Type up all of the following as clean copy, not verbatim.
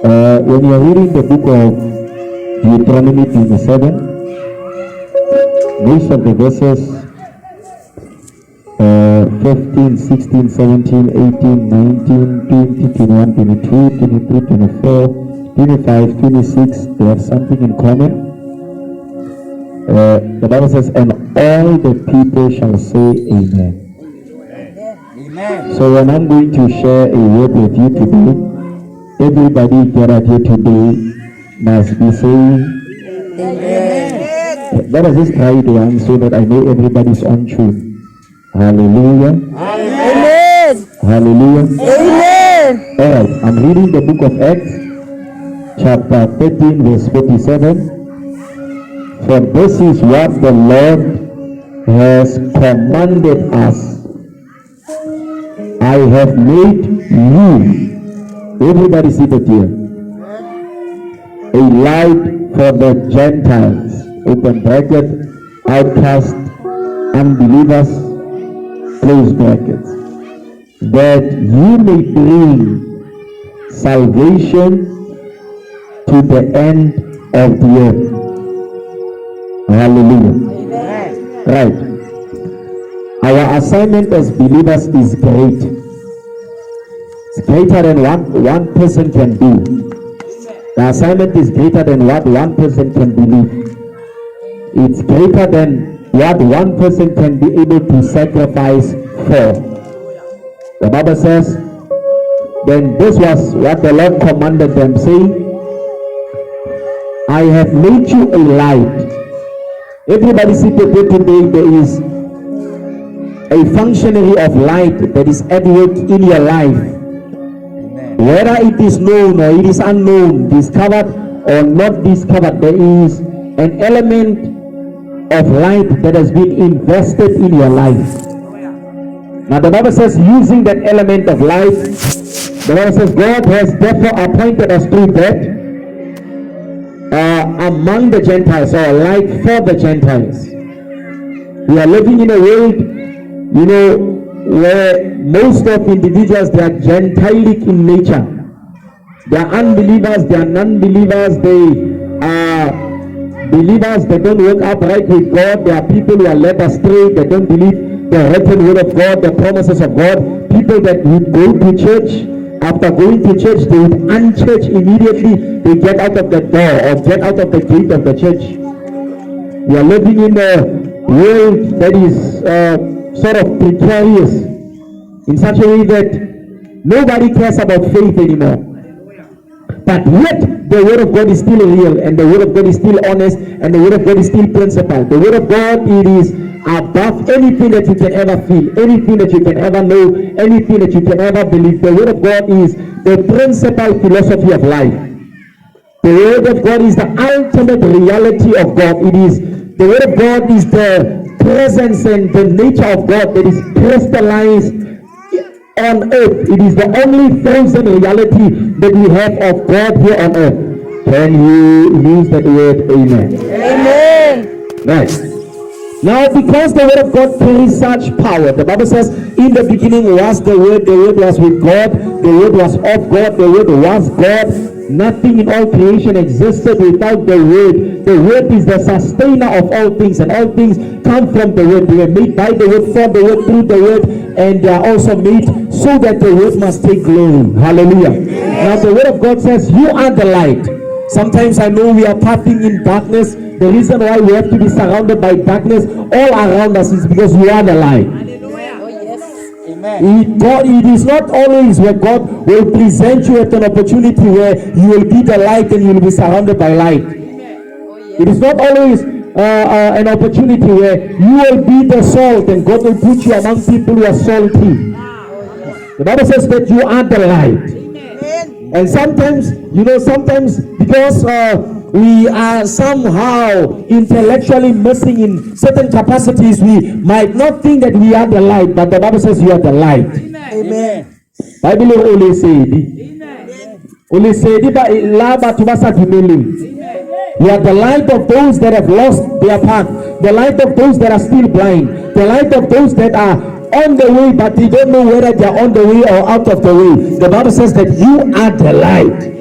When you are reading the book of Deuteronomy 27, most of the verses 15, 16, 17, 18, 19, 20, 21, 22, 23, 24, 25, 26, they have something in common. The Bible says, and all the people shall say amen. Amen. So when I'm going to share a word with you today, everybody gathered here today must be saying amen. Let us just try it once so that I know everybody's on tune. Hallelujah. Amen. Hallelujah. Amen. All right, I'm reading the book of Acts, chapter 13, verse 47. For this is what the Lord has commanded us. I have made you, everybody seated here, a light for the Gentiles, open bracket, outcast, unbelievers, close brackets, that you may bring salvation to the end of the earth. Hallelujah. Amen. Right. Our assignment as believers is great. It's greater than what one person can do. The assignment is greater than what one person can believe. It's greater than what one person can be able to sacrifice for. The Bible says, then this was what the Lord commanded them, saying, I have made you a light. Everybody seated here today, there is a functionary of light that is at work in your life. Amen. Whether it is known or it is unknown, discovered or not discovered, there is an element of light that has been invested in your life. Now the Bible says, using that element of light, the Bible says God has therefore appointed us through that among the Gentiles, or light for the Gentiles. We are living in a world, where most of individuals, they are gentilic in nature. They are unbelievers, they are non-believers, they are believers that don't work upright with God. There are people who are led astray, that don't believe the written word of God, the promises of God. People that would go to church, after going to church, they would unchurch immediately. They get out of the door or get out of the gate of the church. We are living in a world that is sort of precarious in such a way that nobody cares about faith anymore. But yet the word of God is still real, and the word of God is still honest, and the word of God is still principled. The word of God, it is above anything that you can ever feel, anything that you can ever know, anything that you can ever believe. The word of God is the principal philosophy of life. The word of God is the ultimate reality of God. It is, the word of God is the presence and the nature of God that is crystallized on earth. It is the only frozen reality that we have of God here on earth. Can you use that word? Amen. Amen. Right. Now, because the word of God carries such power, the Bible says, in the beginning was the word was with God, the word was of God, the word was God. Nothing in all creation existed without the word. The word is the sustainer of all things, and all things come from the word. They were made by the word, for the word, through the word, and they are also made so that the word must take glory. Hallelujah. Now the word of God says, you are the light. Sometimes I know we are pathing in darkness. The reason why we have to be surrounded by darkness all around us is because we are the light. It is not always where God will present you with an opportunity where you will be the light and you will be surrounded by light. It is not always an opportunity where you will be the salt and God will put you among people who are salty. The Bible says that you are the light. And sometimes because we are somehow intellectually missing in certain capacities, we might not think that we are the light, but the Bible says you are the light. Amen. Bible only said, you are the light of those that have lost their path, the light of those that are still blind, the light of those that are on the way but they don't know whether they are on the way or out of the way. The Bible says that you are the light.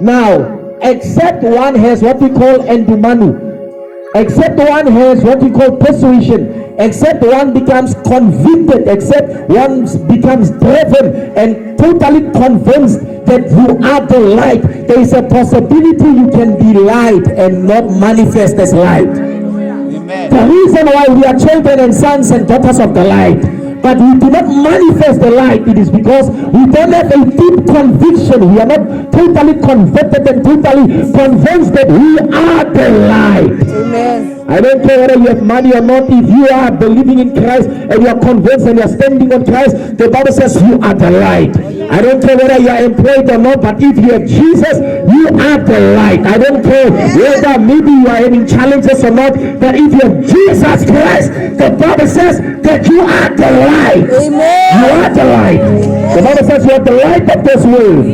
Now, except one has what we call endumanu, except one has what we call persuasion, except one becomes convicted, except one becomes driven and totally convinced that you are the light, there is a possibility you can be light and not manifest as light. Amen. The reason why we are children and sons and daughters of the light, but we do not manifest the light, it is because we don't have a deep conviction. We are not totally converted and totally convinced that we are the light. Amen. I don't care whether you have money or not. If you are believing in Christ and you are convinced and you are standing on Christ, the Bible says you are the light. I don't care whether you are employed or not, but if you have Jesus, you are the light. I don't care whether maybe you are having challenges or not, but if you have Jesus Christ, the Bible says that you are the light. Amen. You are the light. The Bible says you are the light of this world.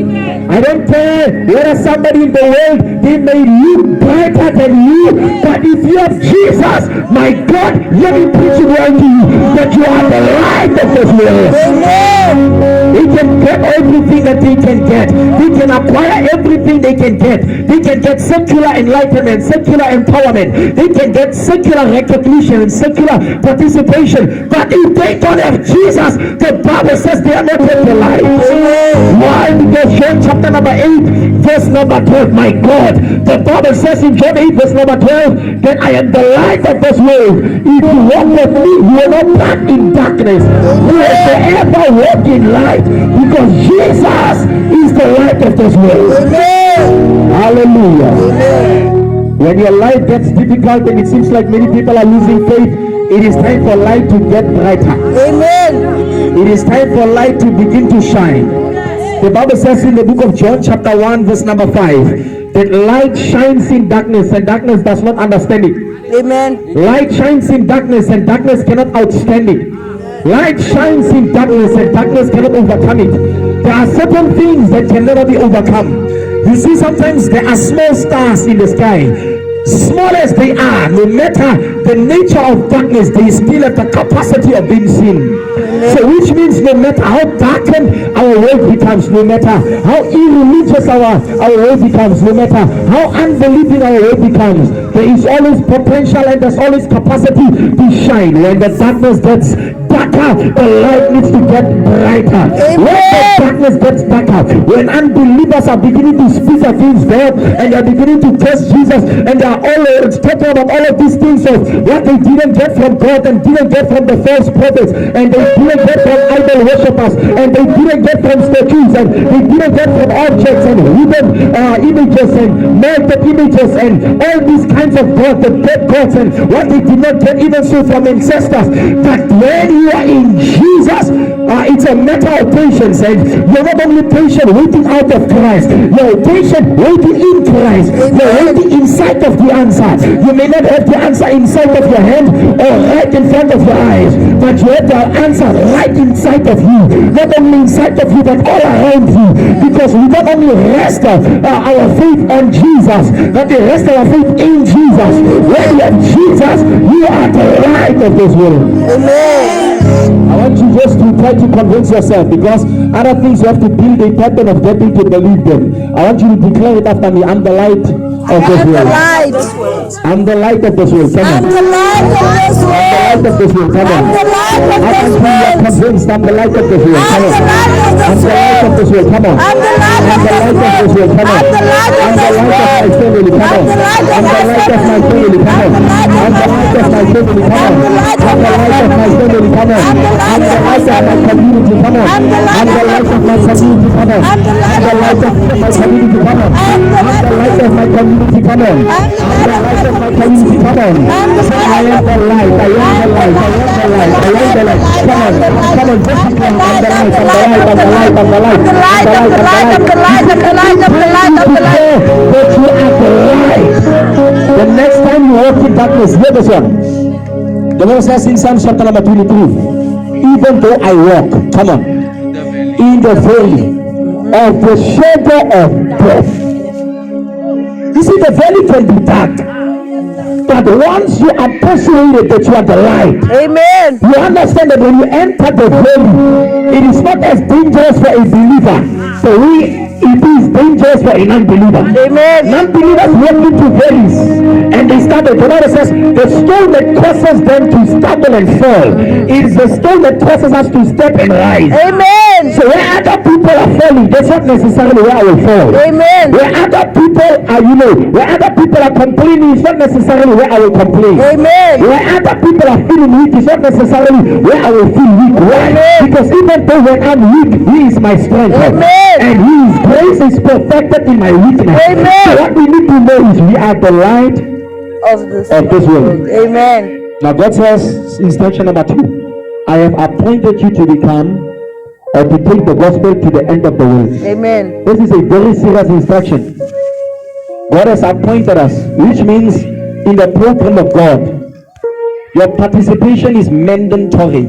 I don't care whether somebody in the world, they may look brighter than you, but if you have Jesus, my God, let me preach it well to you that you are the light of this world. Amen. They can get everything that they can get. They can acquire everything they can get. They can get secular enlightenment, secular empowerment. They can get secular recognition and secular participation. But if they don't have Jesus, the Bible says they are not in the light. Why? Because John chapter number 8, verse number 12, my God, the Bible says in John 8, verse number 12, that I am the light of this world. If you walk with me, you will not walk in darkness. You will forever walk in light, because Jesus is the light of this world. Amen. Hallelujah. Amen. When your life gets difficult and it seems like many people are losing faith, it is time for light to get brighter. Amen. It is time for light to begin to shine. The Bible says in the book of John chapter 1 verse number 5 that light shines in darkness and darkness does not understand it. Amen. Light shines in darkness and darkness cannot outstand it. Light shines in darkness and darkness cannot overcome it. There are certain things that can never be overcome. You see, sometimes there are small stars in the sky. Small as they are, no matter the nature of darkness, they still have the capacity of being seen. So which means no matter how darkened our world becomes, no matter how irreligious our world becomes, no matter how unbelieving our world becomes, there is always potential and there's always capacity to shine. When the darkness gets darker, the light needs to get brighter. When the darkness gets darker, when unbelievers are beginning to speak against God and they are beginning to curse Jesus and they are always talking about all of these things of what they didn't get from God and didn't get from the false prophets and they didn't get from idol worshippers and they didn't get from statues and they didn't get from objects and hidden images and melted images and all these kinds of gods, the dead gods, and what they did not get even so from ancestors. But when you are in Jesus, it's a matter of patience, and you're not only patient waiting out of Christ, you're patient waiting in Christ. You're waiting inside of the answer. You may not have the answer inside of your hand or right in front of your eyes, but you have the answer right inside of you. Not only inside of you, but all around you. Because we not only rest our faith on Jesus, but we rest our faith in Jesus. When you have Jesus, you are the light of this world. Amen. I want you just to try to convince yourself, because other things you have to build a pattern of getting to believe them. I want you to declare it after me. I'm the light of this world. I'm the light of this world. Come on. I'm the light of this world. I'm the light of this world. Come on. I'm the light of I this want you to world. be convinced. I'm the light of this world. Come I'm on. the light of I'm this the light of world. this world. Come on. I'm the light I'm of the this light of this world. world. Come on. I'm the light I'm of the this light of my world. family. Come I'm on. the light of I'm the my light of my family. family. Come I'm on. the light I'm of the my light of my family. family. Come I'm on. the light I'm of the my light of my family. family. Come on. I'm the light I'm the of my light of my family. community. Come on. I'm the light I'm the of my light of my community. community. Come on. I'm the light I'm the of my light of my community. community. Come on. I'm the I'm light the of light of my community. Come on. I'm the I'm light the of light my of my community. community. Come on. I'm the Say, I light am of the light. I am the light. I am the light. I am the light. Come on. Come on. Just declare, I'm the light. I'm the light. I'm the light. I'm the light. I'm the light. I'm the light. I'm the light. That you are the light. The next time you walk in darkness, hear this one. The Bible says in Psalm chapter number 23, even though I walk, come on, in the valley of the shadow of death. You see, the valley can be dark, but once you are persuaded that you are the light, Amen. you understand that when you enter the valley, it is not as dangerous for a believer. The way it is dangerous for a non-believer. Amen. Non-believers walk into valleys and they stumble. The Bible says the stone that causes them to stumble and fall is the stone that causes us to step and rise. Amen. So where other people are falling, that's not necessarily where I will fall. Amen. Where other people are, where other people are complaining, it's not necessarily where I will complain. Amen. Where other people are feeling weak, it's not necessarily where I will feel weak. Why? Amen. Because even though when I'm weak, He is my strength. Amen. And His grace is perfected in my weakness. Amen. So what we need to know is we are the light Of this world. Amen. Now God says, instruction number 2, I have appointed you to become or to take the gospel to the end of the world. Amen. This is a very serious instruction. God has appointed us, which means in the program of God, your participation is mandatory.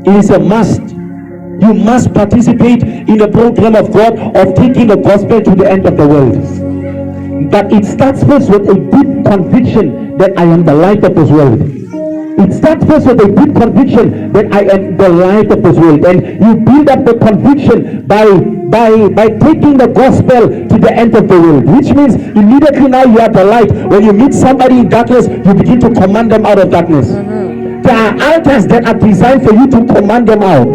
It is a must. You must participate in the program of God of taking the gospel to the end of the world. But it starts first with a deep conviction that I am the light of this world. It starts first with a deep conviction that I am the light of this world, and you build up the conviction by taking the gospel to the end of the world, which means immediately now you are the light. When you meet somebody in darkness, you begin to command them out of darkness. There are altars that are designed for you to command them out.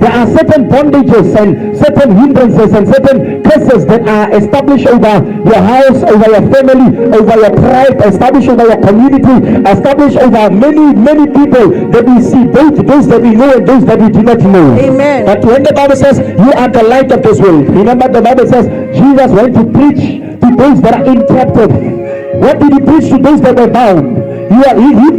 There are certain bondages and certain hindrances and certain curses that are established over your house, over your family, over your tribe, established over your community, established over many people that we see, both those that we know and those that we do not know. Amen. But when the Bible says you are the light of this world, remember the Bible says Jesus went to preach to those that are in captive. What did he preach to those that were bound? He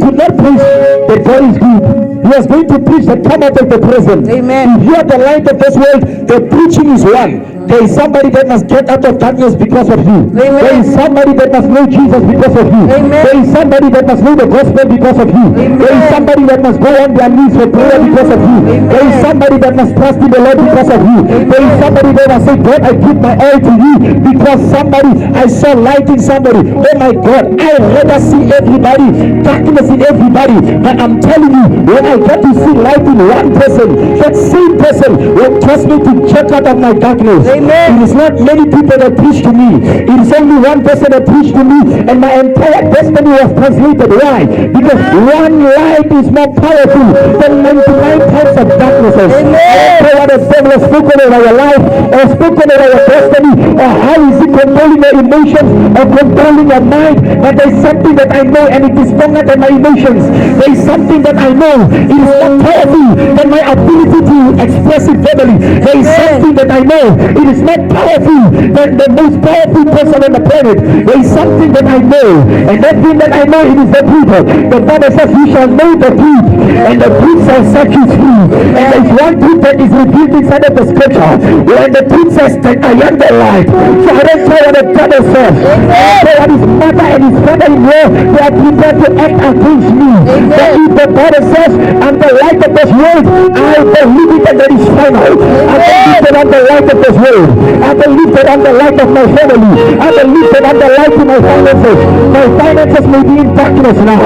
could not preach that God is good. He was going to preach that come out of the prison. Amen. If you are the light of this world, the preaching is one. There is somebody that must get out of darkness because of you. Amen. There is somebody that must know Jesus because of you. Amen. There is somebody that must know the gospel because of you. Amen. There is somebody that must go on their knees for prayer because of you. Amen. There is somebody that must trust in the Lord because of you. Amen. There is somebody that must say, God, I give my all to you because I saw light in somebody. Oh my God, I rather see everybody, darkness in everybody. But I'm telling you, when I get to see light in one person, that same person will trust me to check out of my darkness. Amen. It is not many people that preach to me. It is only one person that preached to me, and my entire destiny was translated. Why? Because one light is more powerful than 99 types of darknesses. Amen. I don't care what the devil has spoken over your life, or spoken over your destiny, or how is he controlling your emotions, or controlling your mind. But there is something that I know, and it is stronger than my emotions. There is something that I know. It is more powerful than my ability to express it verbally. There is something that I know. It is not powerful than the most powerful person on the planet. There is something that I know, and that thing that I know, it is the truth. The Bible says you shall know the truth, and the truth shall set you free. And there is one truth that is revealed inside of the scripture, when the truth says that I am the light. So I don't care what the devil says. I don't care what his mother and his father-in-law, they are prepared to act against me. But if the Bible says I'm the light of this world, I believe it, and that is final. I believe that I'm the light of this world. I believe that I'm the light of my family. I believe that I'm the light to my finances. My finances may be in darkness now,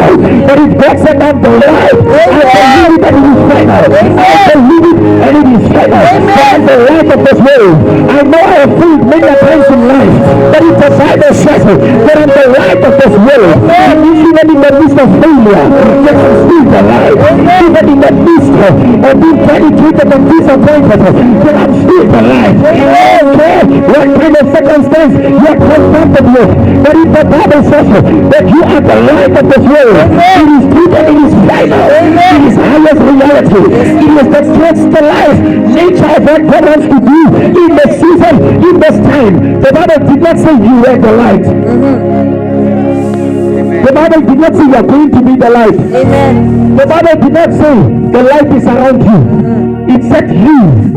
but if God said I'm the light, I believe it, and it is final. I believe it, and it is final. That I'm the light of this world. I know I have failed many times in life, but if the Bible says that I'm the light of this world, and even in the midst of failure, that I'm still the light. Even in the midst of being penetrated and disappointed, that I'm still the light. Okay, what kind of circumstance you are confronted with, but if the Bible says that you are the light of this world, it is true and it is final. It is highest reality. It is the truth, the life, nature of what God wants to do in the season, in this time. The Bible did not say you were the light. The Bible did not say you are going to be the light. Amen. The Bible did not say the light is around you. It said you,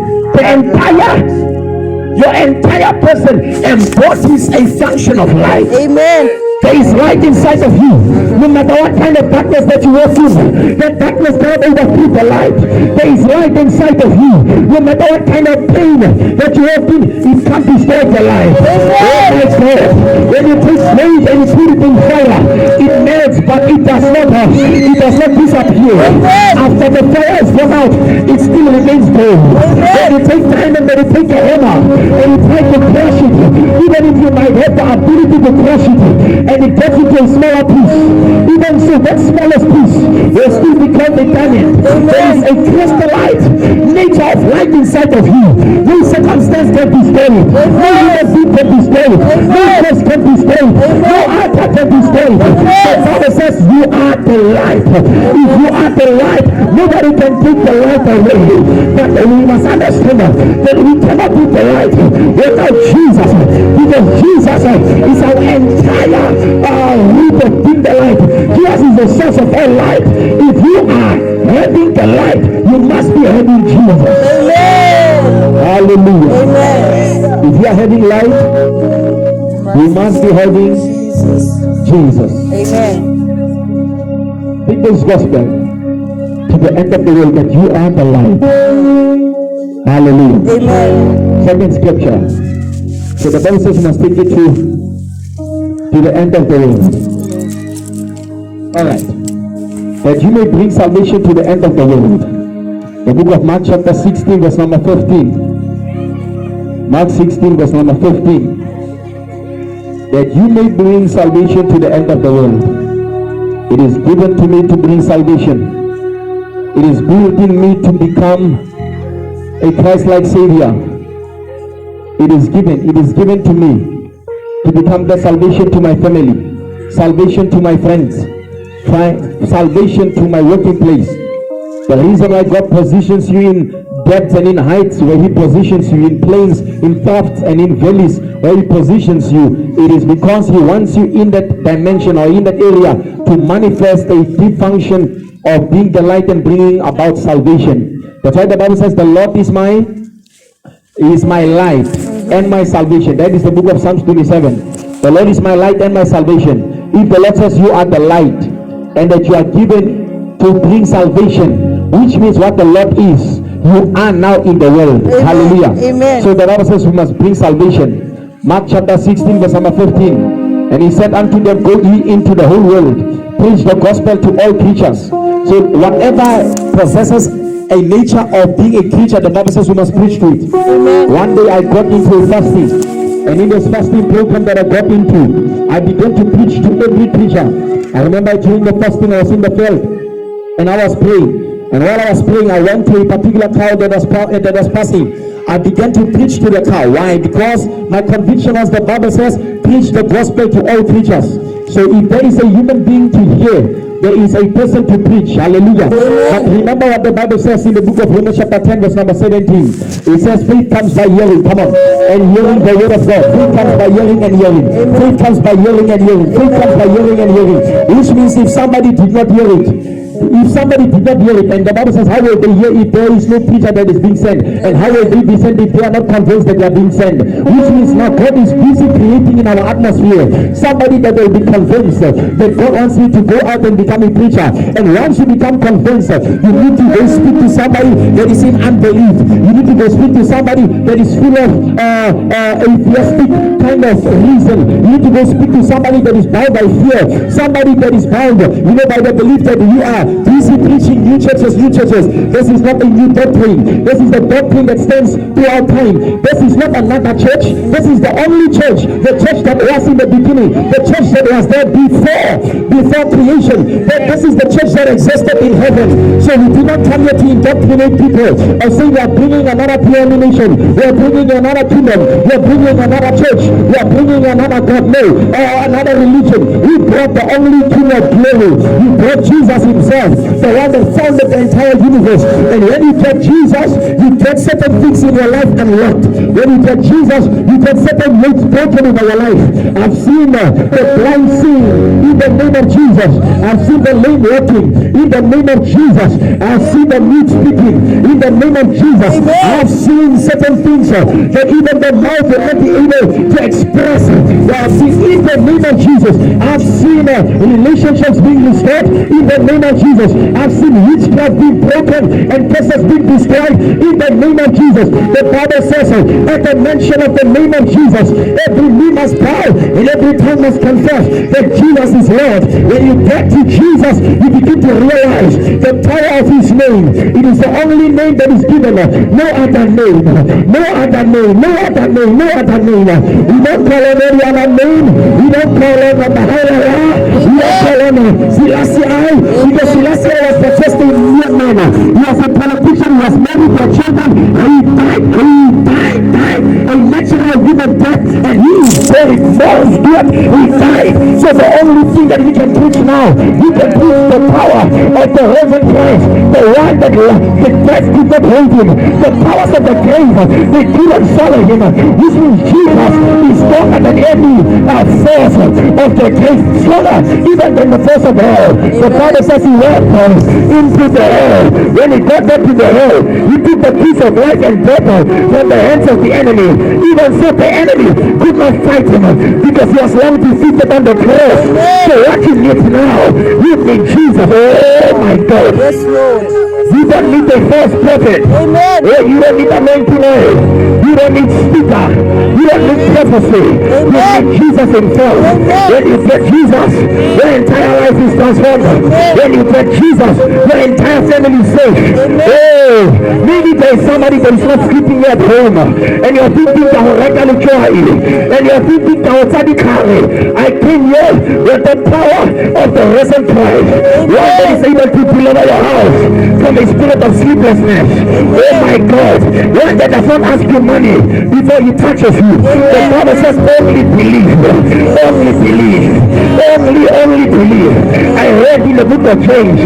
your entire person embodies a function of light. Amen. There is light inside of you. No matter what kind of darkness that you walk in, that darkness cannot overcome the light. There is light inside of you. No matter what kind of pain that you walk in, it can't destroy the light. Oh my God. When you take slave and you put it in fire, it melts, but it does not disappear. After the fire is gone out, it still remains there. When you take time and when you take a hammer and you try to crush it, even if you might have the ability to crush it, and it gets into a smaller piece, even so, that smallest piece will still become a diamond. There is a crystallite nature of light inside of you. No circumstance can destroy it. No human being can destroy it. No force can destroy it. No attack can destroy it. The Bible says you are the light. If you are the light, nobody can take the light away. But we must understand that we cannot do the light without Jesus, because Jesus is our entire root of being the light. Jesus is the source of all light. If you are having the light, you must be having Jesus. Amen. Hallelujah. Amen. If you are having light, you must be having Jesus. Amen. Take this gospel to the end of the world that you are the light. Hallelujah. Amen. Second scripture. So the Bible says you must take it to the end of the world. Alright. That you may bring salvation to the end of the world. The book of Mark chapter 16 verse number 15. Mark 16 verse number 15. That you may bring salvation to the end of the world. It is given to me to bring salvation. It is built in me to become a Christ-like Savior. It is given to me to become the salvation to my family, salvation to my friends, salvation to my working place. The reason why God positions you in depths and in heights, where He positions you in plains, in thefts and in valleys, where He positions you, it is because He wants you in that dimension or in that area to manifest a deep function of being the light and bringing about salvation. That's why the Bible says the Lord is my light and my salvation. That is the book of Psalms 27. The Lord is my light and my salvation. If the Lord says you are the light and that you are given to bring salvation, which means what the Lord is, you are now in the world. Amen. Hallelujah. Amen. So the Bible says we must bring salvation. Mark chapter 16 verse number 15. And He said unto them, go ye into the whole world, preach the gospel to all creatures. So whatever possesses a nature of being a creature, the Bible says we must preach to it. Amen. One day I got into a fasting, and in this fasting program that I got into, I began to preach to every preacher. I remember during the fasting I was in the field and I was praying, and while I was praying I went to a particular cow that was passing. I began to preach to the cow. Why? Because my conviction was the Bible says preach the gospel to all creatures. So if there is a human being to hear, there is a person to preach. Hallelujah. But remember what the Bible says in the book of Romans chapter 10 verse number 17. It says faith comes by hearing. Come on. And hearing the word of God. Faith comes by hearing and hearing. Faith comes by hearing and hearing. Faith comes by hearing and hearing. Which means if somebody did not hear it, and the Bible says how will they hear if there is no preacher that is being sent, and how will they be sent if they are not convinced that they are being sent? Which means now God is busy creating in our atmosphere somebody that will be convinced that God wants me to go out and become a preacher. And once you become convinced, you need to go speak to somebody that is in unbelief. You need to go speak to somebody that is full of atheistic kind of reason. You need to go speak to somebody that is bound by fear, somebody that is bound by the belief that you are busy preaching new churches. This is not a new doctrine. This is the doctrine that stands throughout time. This is not another church. This is the only church, the church that was in the beginning, the church that was there before creation. This is the church that existed in heaven. So we do not come here to indoctrinate people or say we are bringing another denomination, we are bringing another kingdom, we are bringing another church, we are bringing another God, no, or another religion. We brought the only King of glory. We brought Jesus Himself, the one that founded the entire universe. And when you get Jesus, you get certain things in your life unlocked. When you get Jesus, you get certain weights broken in your life. I've seen the blind seeing in the name of Jesus. I've seen the lame walking in the name of Jesus. I've seen the mute speaking in the name of Jesus. I've seen certain things that even the mouth will not be able to to express. In the name of Jesus, I've seen relationships being restored. In the name of Jesus, I've seen witchcraft being broken and curses being destroyed. In the name of Jesus, the Bible says at the mention of the name of Jesus, every knee must bow and every tongue must confess that Jesus is Lord. When you get to Jesus, you begin to realize the power of his name. It is the only name that is given. No other name. No other name. No other name. No other name. We don't call on any other name. We don't call on the Baha'u'llah. We don't call on Selassie, because Selassie was the first man. He was a politician. He was married to children. And he died. A natural human death. And he is buried. False death. He died. So the only thing that we can preach now, we can preach the power of the risen Christ, the one that the death could not hold him, the powers of the grave, they couldn't swallow him. This means Jesus is stronger than any force of the grave, stronger even than the force of hell. The Bible says he went into the hell. When he got up to the hell, he took the piece of life and death from the hands of the enemy. Even so, the enemy could not fight him because he was long defeated on the cross. So watching it now, you need Jesus. Oh my God. Yes, Lord. You don't need a false prophet. Amen. You don't need a mentor. You don't need speaker. You don't need prophecy. Amen. You need Jesus himself. Amen. When you get Jesus, your entire life is transformed. Amen. When you get Jesus, your entire family is saved. Oh, maybe there is somebody that is not sleeping at home, and you're thinking that will regularly try, and you're thinking that will study carry. I came here with the power of the risen Christ. One that is able to deliver your house from a spirit of sleeplessness. Oh my God. One that does not ask you money before he touches you. The Bible says only believe. Only believe. Only believe. I read in the book of James,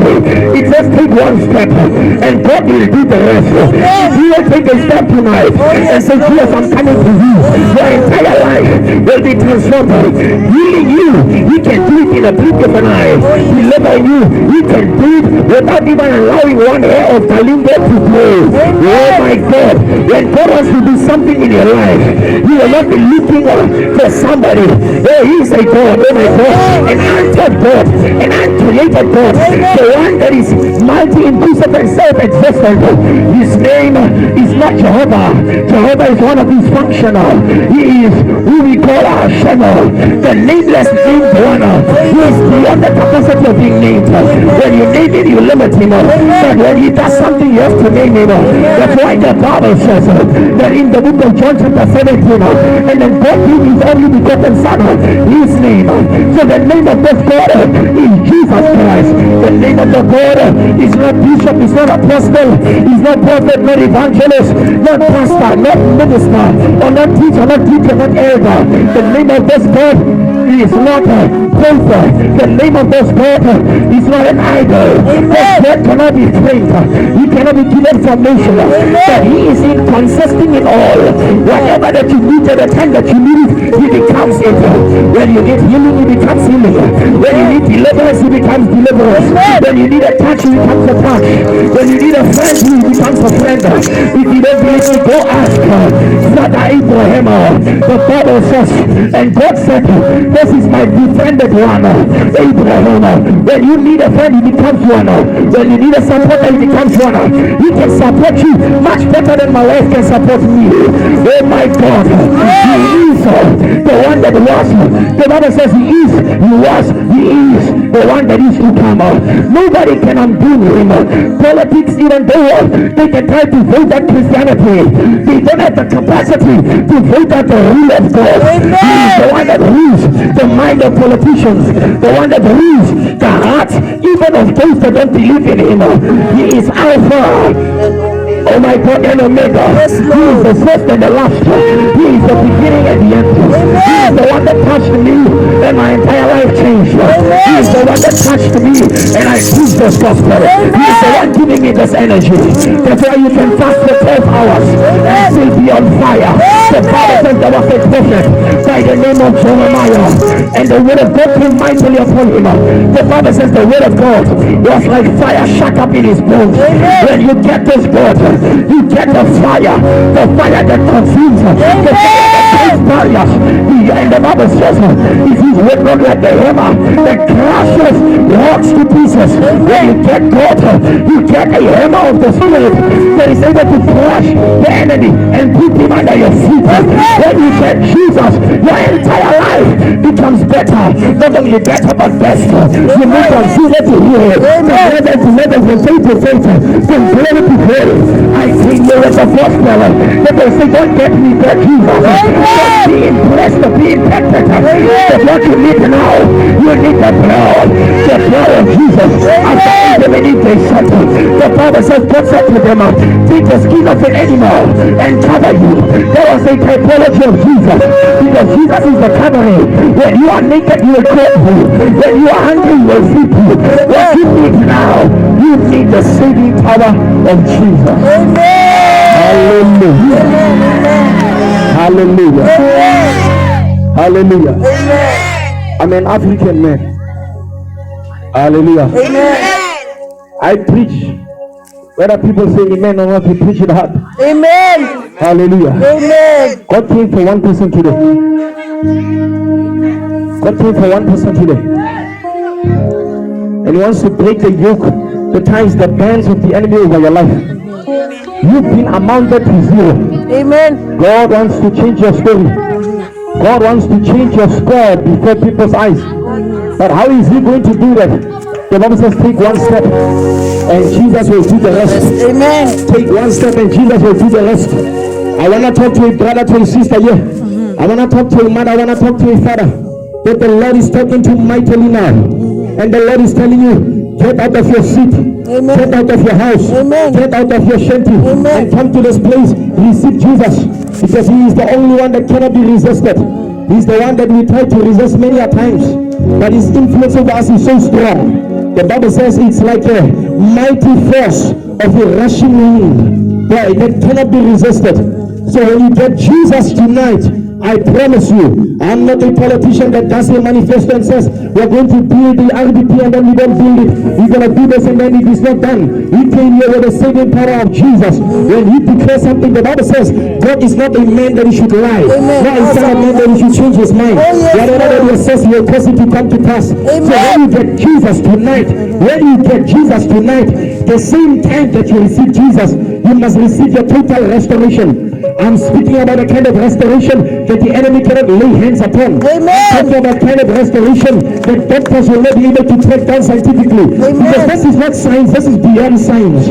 it says take one step and God will do the rest. If you will take a step tonight and say, Jesus, I'm coming to you, your entire life will be transformed. Healing you, he can do it in a blink of an eye. Deliver you, he can do it without even allowing one hair of Talinga to grow. Oh my God, when God wants to do something in your life, you will not be looking for somebody. Oh, he is a God. Oh my God, an answered God, an uncreated God, the one that is multi-inclusive and self-existent. His name is not Jehovah. Jehovah is one of his functional. He is who we call our Shepherd, the nameless named one. He is beyond the capacity of being named. When you name him, you limit him. But when he does something, you have to name him. That's why the Bible says that in the book of John chapter 17, and then God gave his only begotten Son his name. So the name of this God is Jesus Christ. The name of the God is not bishop, is not apostle, is not prophet, not evangelist, not pastor, not minister, or not teacher, not elder. The name of this God is not prophet. The name of this God is not an idol. This God cannot be framed. He cannot be given formation. But he is inconsistent in all. Whatever that you need at the time that you need it, he becomes it. When you need healing, he becomes healing. When you need deliverance, he becomes deliverance. When you need a touch, he becomes a touch. When you need a friend, he becomes a friend. If you don't believe me, go ask Father Abraham. The Bible says, and God said, this is my befriended one, Abraham. When you need a friend, he becomes one. When you need a supporter, he becomes one. He can support you much better than my wife can support me. Oh my God, he is the one that was. The Bible says he is, he was, he is the one that is to come. Nobody can undo him. Politics, even though they can try to vote out Christianity, they don't have the capacity to vote out the rule of God. He is the one that rules the mind of politicians, the one that rules the heart even of those that don't believe in him. He is Alpha. Oh my God, and Omega. He is the first and the last. He is the beginning and the end. He is the one that touched me and my entire life changed. He is the one that touched me and I preached this gospel. He is the one giving me this energy. That's why you can fast for 12 hours and still be on fire. The Bible says there was a prophet by the name of Jeremiah, and the word of God came mightily upon him. The Bible says the word of God was like fire shut up in his bones. When you get this God, you get the fire that consumes, the fire that takes barriers. And the Bible says, if his word not like the hammer that crushes rocks to pieces. When you get God, you get a hammer of the Spirit that is able to crush the enemy and put him under your feet. When you get Jesus, your entire life becomes better. Not only better, but best. You move from zero to hero, from level to level, from faith to faith, from glory to glory. I think there is a gospel that they say, don't get me there, Jesus. Just be impressed, be impacted. But what you need now, you need the blood of Jesus. After intervening, they settle. The Bible says, God said to them, take the skin of an animal and cover you. That was a typology of Jesus, because Jesus is the covering. When you are naked, you will clothe you. When you are hungry, you will feed you. What you need now, you need the saving power of Jesus. Hallelujah. Hallelujah. Hallelujah. I'm an African man. Hallelujah. I preach. Whether people say amen or not, we preach it hard. Amen. Hallelujah. Amen. God came for one person today. God came for one person today. And he wants to break the yoke, the ties, the bands of the enemy over your life. You've been amounted to zero. Amen. God wants to change your story. God wants to change your score before people's eyes. But how is he going to do that? The Bible says, take one step and Jesus will do the rest. Amen. Take one step and Jesus will do the rest. I want to talk to a brother, to a sister here. I want to talk to a mother, I want to talk to a father. But the Lord is talking to mightily now. And the Lord is telling you, get out of your seat. Amen. Get out of your house. Amen. Get out of your shanty. Amen. And come to this place. Receive Jesus. Because he is the only one that cannot be resisted. He's the one that we try to resist many a times. But his influence over us is so strong. The Bible says it's like a mighty force of a rushing wind that cannot be resisted. So when you get Jesus tonight, I promise you, I'm not a politician that does a manifesto and says we're going to build the RDP and then we don't build it. We're going to do this and then it is not done. We came here with the saving power of Jesus. When he declares something, the Bible says God is not a man that he should lie. Amen. No, he's not a man that he should change his mind. Whatever that he says, he will cause it to come to pass. Amen. So when you get Jesus tonight, the same time that you receive Jesus, you must receive your total restoration. I'm speaking about a kind of restoration that the enemy cannot lay hands upon. Amen. I'm talking about kind of restoration that doctors will not be able to track down scientifically. Amen. Because this is not science, this is beyond science.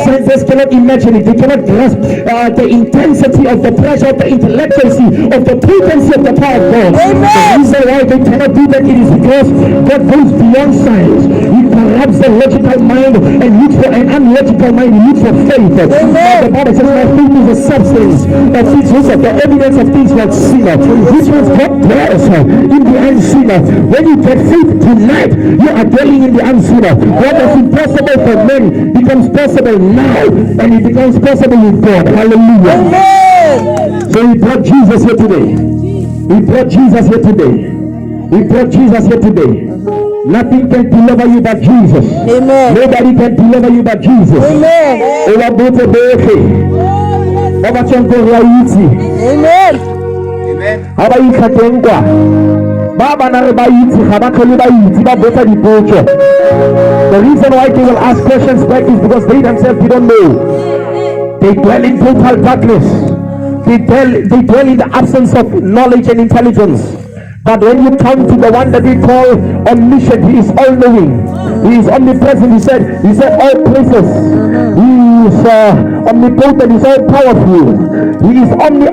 Scientists cannot imagine it. They cannot grasp the intensity of the pressure, of the intellectuality, of the potency of the power of God. Amen. The reason why they cannot do that, it is because God goes beyond science. He corrupts the logical mind and looks for an unlogical mind. He looks for faith. Amen. The Bible says, my faith is a substance of things, the evidence of things not seen, which means God dwells in the unseen. When you get faith tonight, you are dwelling in the unseen. What is impossible for men becomes possible now, and it becomes possible with God. Hallelujah. Amen. So we brought Jesus here today. We brought Jesus here today. We brought Jesus here today. Nothing can deliver you but Jesus. Amen. Nobody can deliver you but Jesus. Amen. Amen. Amen. Baba na ba yitsi ga ba tlhole ba yitsi ba botsa dipotso. The reason why they will ask questions back is because they themselves don't know. They dwell in total darkness. They dwell in the absence of knowledge and intelligence. But when you come to the one that we call omniscient, he is all-knowing. He is omnipresent. He said all places. He is omnipotent. He is all powerful. He is omni.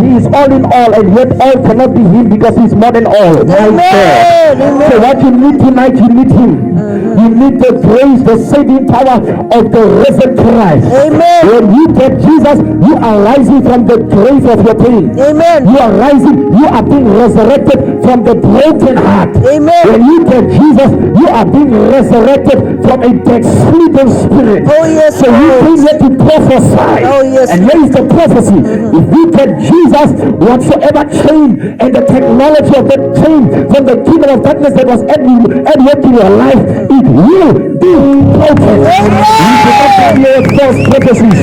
He is all in all, and yet all cannot be him because he is more than all. Amen. So what you need tonight, you need him. You need the grace, the saving power of the risen Christ. Amen. When you get Jesus, you are rising from the grave of your pain. Amen. You are rising. You are being resurrected from the broken heart. Amen. When you get Jesus, you are being resurrected from a backslidden spirit. Oh, yes, So you Lord. came here to prophesy. Oh, yes, And here is the prophecy. If you get Jesus, whatsoever chain and the technology of that chain from the kingdom of darkness that was at work in your life, it will be broken. We do not come here with false prophecies.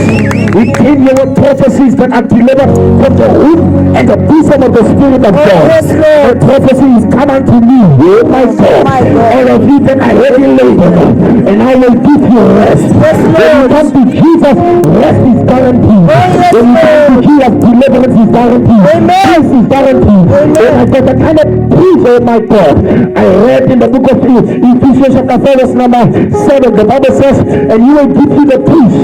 We came here with prophecies that are delivered from the womb and the bosom of the Spirit of God. yes, Lord. The prophecy is come unto me, oh my God. my God. All of you that are heavy laden, and I will give you rest. Yes, When you Lord. come to Jesus, rest is guaranteed. yes, When you come to Lord. Jesus, deliverance is guaranteed. Amen. Peace is guaranteed. And I got the kind of peace, oh my God. I read in the book of Ephesians chapter 4 verse number 7, the Bible says, and you will give you the peace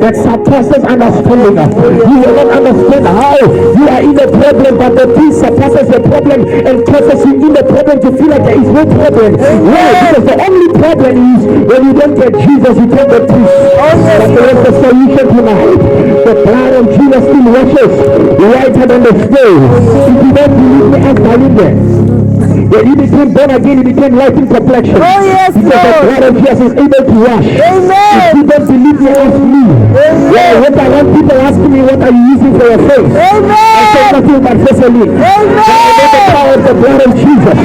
that surpasses understanding. You will not understand how you are in the problem, but the peace surpasses the problem and causes you in the problem to feel like there is no problem. Why? Because the only problem is when you don't get Jesus, you can't get peace. But there is the solution tonight. The blood of Jesus still washes whiter than the snow. If you don't believe me, ask Belinda. When you became born again, you became light in complexion. Oh, yes, Because the Lord. blood of Jesus is able to wash. Amen. If you don't believe me, ask me. Well, what I want people asking me, what are you using for your face? I said Amen. nothing but Vaseline. But I know the power of the blood of Jesus.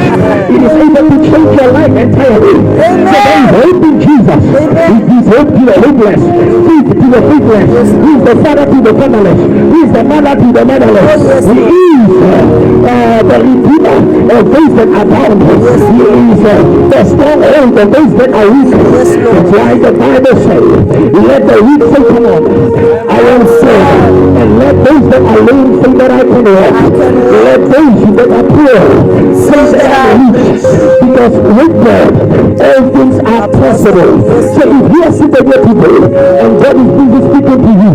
It is able to change your life entirely. So there is hope in Jesus. He gives hope to the hopeless, faith to the faithless. He is the father to the fatherless. He is the mother to the motherless. He is the redeemer of those that are bound. He is the stronghold of those that are weak. That's why the Bible says, let the weak say, come on, I will say, and let those that are lame say that I can walk. Let those that are poor say that I am rich. Because with God, all things are possible. So if you are sitting here today, and God is busy speaking to you,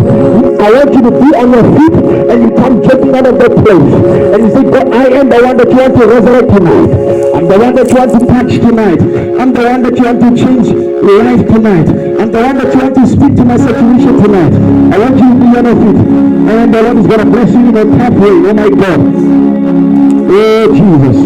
I want you to be on your feet, and you come jumping out of that place, and you say, God, I am the one that you want to resurrect tonight. I'm the one that you want to touch tonight. I'm the one that you want to change life tonight. I'm the one that you want to speak to my situation tonight. I want you to be on your feet. And the Lord is going to bless you in a pathway. Oh my God. Oh Jesus.